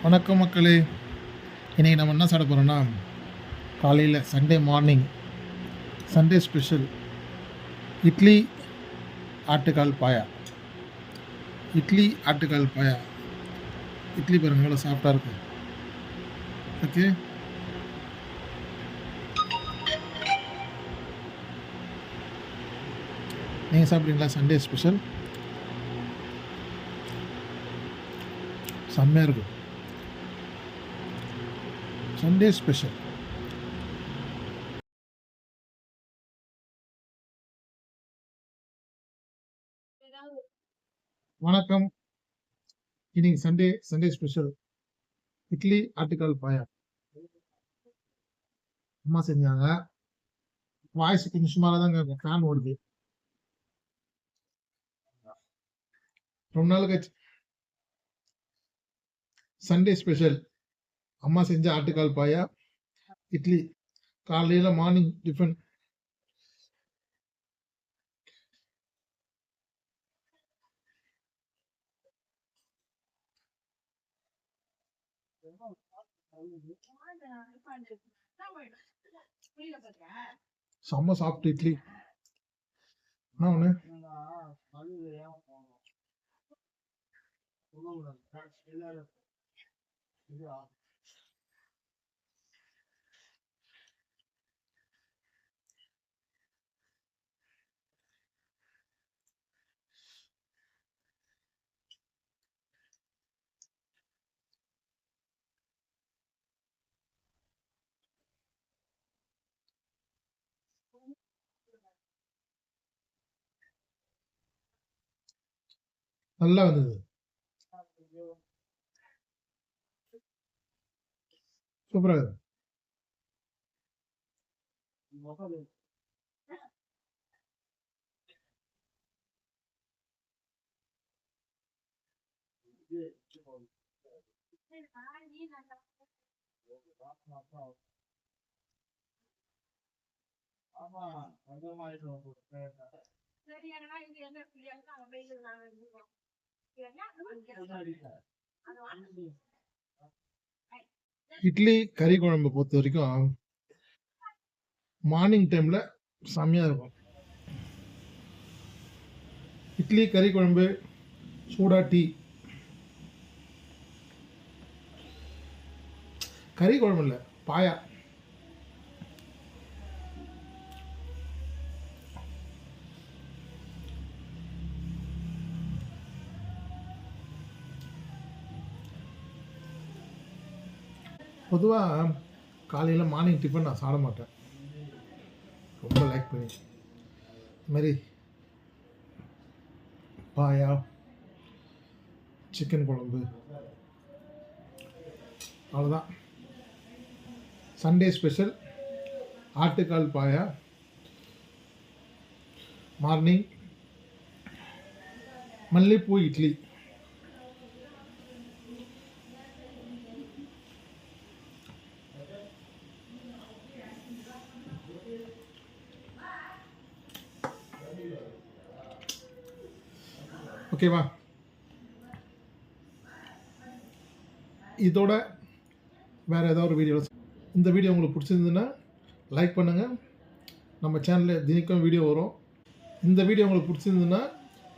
வணக்கம் மக்களே. இன்றைக்கி நம்ம என்ன சாப்பிட போகிறோன்னா, காலையில் Sunday morning Sunday special idli ஆட்டுக்கால் பாயா. இட்லி ஆட்டுக்கால் பாயா. இட்லி பாருங்கள் எவ்வளோ சாஃப்டாக இருக்கும். ஓகே, நீங்கள் சாப்பிட்றீங்களா? சண்டே ஸ்பெஷல் செம்மையாக இருக்கும். Sunday special. வணக்கம். இன்னைக்கு சண்டே ஸ்பெஷல் இட்லி ஆட்டுக்கால் பாயா அம்மா செஞ்சாங்க. வாய்ஸ் கொஞ்சம் சுமாராக தாங்க, ஃபேன் ஓடுது. ரொம்ப நாள் கழிச்சு சண்டே ஸ்பெஷல் அம்மா செஞ்ச ஆட்டுக்கால் பாயா இட்லி. காலையில் மார்னிங் டிஃபன். செம்ம சாப்பிட்டு இட்லி. என்ன ஒன்று நல்லா வந்தது, சூப்பராக இருக்குது. இட்லி கறி குழம்பு பொறுத்த வரைக்கும் மார்னிங் டைமில் செம்மையாக இருக்கும். இட்லி கறி குழம்பு, சூடா டீ. கறி குழம்பு இல்லை, பாயா. பொதுவாக காலையில் மார்னிங் டிஃபன் நான் சாப்பிட மாட்டேன், ரொம்ப லைக் பண்ணி. இதுமாரி பாயா, சிக்கன் குழம்பு, அவ்வளோதான். சண்டே ஸ்பெஷல் ஆட்டுக்கால் பாயா மார்னிங். மல்லிப்பூ இட்லி. ஓகேவா? இதோட வேறு ஏதாவது ஒரு வீடியோ. இந்த வீடியோ உங்களுக்கு பிடிச்சிருந்ததுன்னா லைக் பண்ணுங்கள். நம்ம சேனலில் தினிக்கும் வீடியோ வரும். இந்த வீடியோ உங்களுக்கு பிடிச்சிருந்ததுன்னா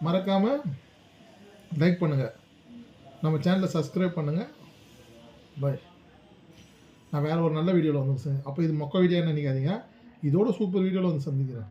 மறக்காமல் லைக் பண்ணுங்கள். நம்ம சேனலை சப்ஸ்கிரைப் பண்ணுங்கள். பாய். நான் வேறு ஒரு நல்ல வீடியோவில் வந்து அப்போ இது மொக்க வீடியோன்னு நினைக்காதீங்க. இதோட சூப்பர் வீடியோவில் வந்து சந்திக்கிறேன்.